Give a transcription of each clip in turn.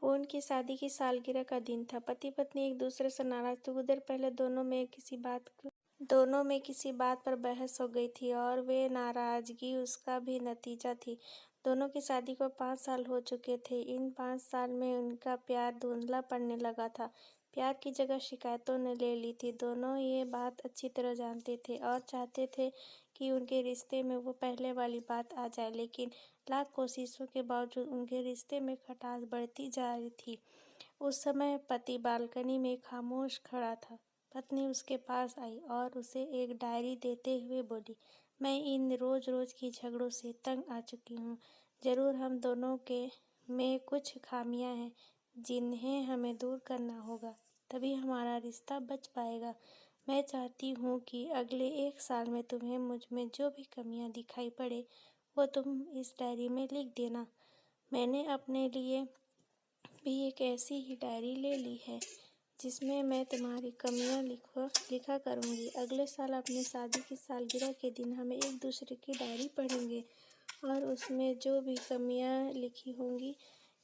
उनकी शादी की सालगिरह का दिन था। पति पत्नी एक दूसरे से नाराज थे। कुछ देर पहले दोनों में किसी बात पर बहस हो गई थी और वे नाराजगी उसका भी नतीजा थी। दोनों की शादी को 5 साल हो चुके थे। इन 5 साल में उनका प्यार धुंधला पड़ने लगा था। प्यार की जगह शिकायतों ने ले ली थी। दोनों ये बात अच्छी तरह जानते थे और चाहते थे कि उनके रिश्ते में वो पहले वाली बात आ जाए, लेकिन लाख कोशिशों के बावजूद उनके रिश्ते में खटास बढ़ती जा रही थी। उस समय पति बालकनी में खामोश खड़ा था। पत्नी उसके पास आई और उसे एक डायरी देते हुए बोली, मैं इन रोज-रोज की झगड़ों से तंग आ चुकी हूँ। जरूर हम दोनों के में कुछ खामियां हैं जिन्हें हमें दूर करना होगा, तभी हमारा रिश्ता बच पाएगा। मैं चाहती हूँ कि अगले 1 साल में तुम्हें मुझ में जो भी कमियां दिखाई पड़े वो तुम इस डायरी में लिख देना। मैंने अपने लिए भी एक ऐसी ही डायरी ले ली है जिसमें मैं तुम्हारी कमियां लिखा करूँगी। अगले साल अपनी शादी की सालगिरह के दिन हम एक दूसरे की डायरी पढ़ेंगे और उसमें जो भी कमियां लिखी होंगी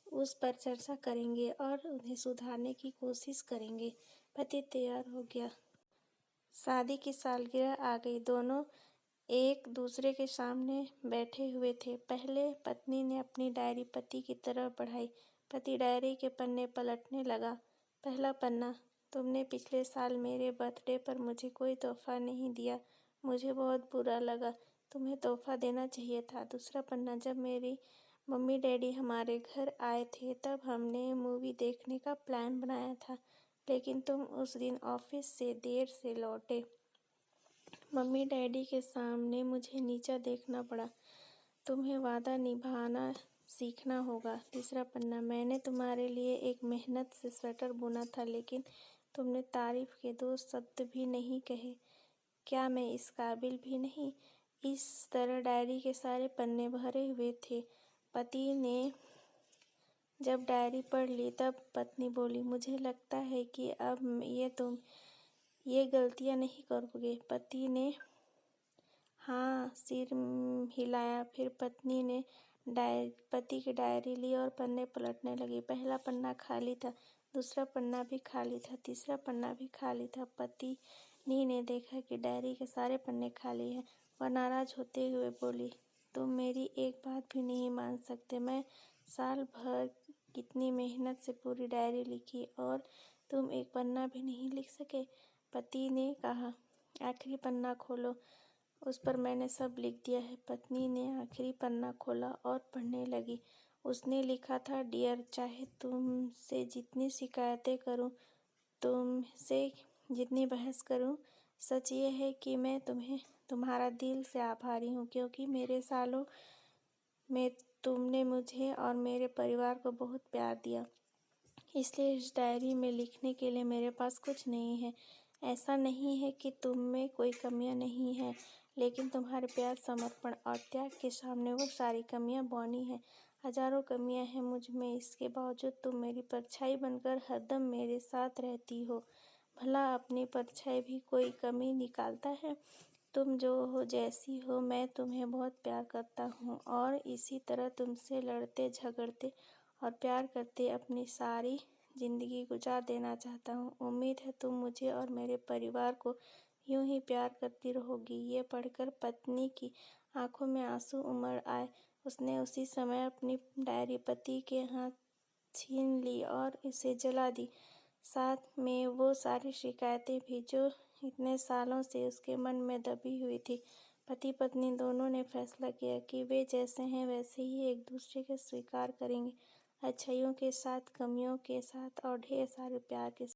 उस पर चर्चा करेंगे और उन्हें सुधारने की कोशिश करेंगे। पति तैयार हो गया। शादी की सालगिरह आ गई। दोनों एक दूसरे के सामने बैठे हुए थे। पहले पत्नी ने अपनी डायरी पति की तरफ बढ़ाई। पति डायरी के पन्ने पलटने लगा। पहला पन्ना, तुमने पिछले साल मेरे बर्थडे पर मुझे कोई तोहफा नहीं दिया। मुझे बहुत बुरा लगा। तुम्हें तोहफा देना चाहिए था। दूसरा पन्ना, जब मेरी मम्मी डैडी हमारे घर आए थे तब हमने मूवी देखने का प्लान बनाया था, लेकिन तुम उस दिन ऑफिस से देर से लौटे। मम्मी डैडी के सामने मुझे नीचा देखना पड़ा। तुम्हें वादा निभाना सीखना होगा। तीसरा पन्ना, मैंने तुम्हारे लिए एक मेहनत से स्वेटर बुना था, लेकिन तुमने तारीफ के 2 शब्द भी नहीं कहे। क्या मैं इस काबिल भी नहीं? इस तरह डायरी के सारे पन्ने भरे हुए थे। पति ने जब डायरी पढ़ ली तब पत्नी बोली, मुझे लगता है कि अब तुम ये गलतियां नहीं करोगे। पति ने हाँ सिर हिलाया। फिर पत्नी ने पति की डायरी ली और पन्ने पलटने लगी। पहला पन्ना खाली था, दूसरा पन्ना भी खाली था, तीसरा पन्ना भी खाली था। पत्नी ने देखा कि डायरी के सारे पन्ने खाली हैं। वह नाराज होते हुए बोली, तुम मेरी एक बात भी नहीं मान सकते। मैं साल भर कितनी मेहनत से पूरी डायरी लिखी और तुम एक पन्ना भी नहीं लिख सके। पति ने कहा, आखिरी पन्ना खोलो, उस पर मैंने सब लिख दिया है। पत्नी ने आखिरी पन्ना खोला और पढ़ने लगी। उसने लिखा था, डियर, चाहे तुमसे जितनी शिकायतें करूं, तुमसे जितनी बहस करूं, सच ये है कि मैं तुम्हारा दिल से आभारी हूं, क्योंकि मेरे सालों में तुमने मुझे और मेरे परिवार को बहुत प्यार दिया। इसलिए इस डायरी में लिखने के लिए मेरे पास कुछ नहीं है। ऐसा नहीं है कि तुम में कोई कमियां नहीं है, लेकिन तुम्हारे प्यार, समर्पण और त्याग के सामने वो सारी कमियां बौनी हैं। हजारों कमियां हैं मुझ में, इसके बावजूद तुम मेरी परछाई बनकर हरदम मेरे साथ रहती हो। भला अपनी परछाई भी कोई कमी निकालता है? तुम जो हो, जैसी हो, मैं तुम्हें बहुत प्यार करता हूँ और इसी तरह तुमसे लड़ते, झगड़ते और प्यार करते अपनी सारी जिंदगी गुजार देना चाहता हूँ। उम्मीद है तुम मुझे और मेरे परिवार को यूं ही प्यार करती रहोगी। ये पढ़कर पत्नी की आंखों में आंसू उमड़ आए। उसने उसी समय अपनी डायरी पति के हाथ छीन ली और इसे जला दी, साथ में वो सारी शिकायतें भी जो इतने सालों से उसके मन में दबी हुई थी। पति पत्नी दोनों ने फैसला किया कि वे जैसे हैं वैसे ही एक दूसरे को स्वीकार करेंगे, अच्छाइयों के साथ, कमियों के साथ और ढेर सारे प्यार के साथ।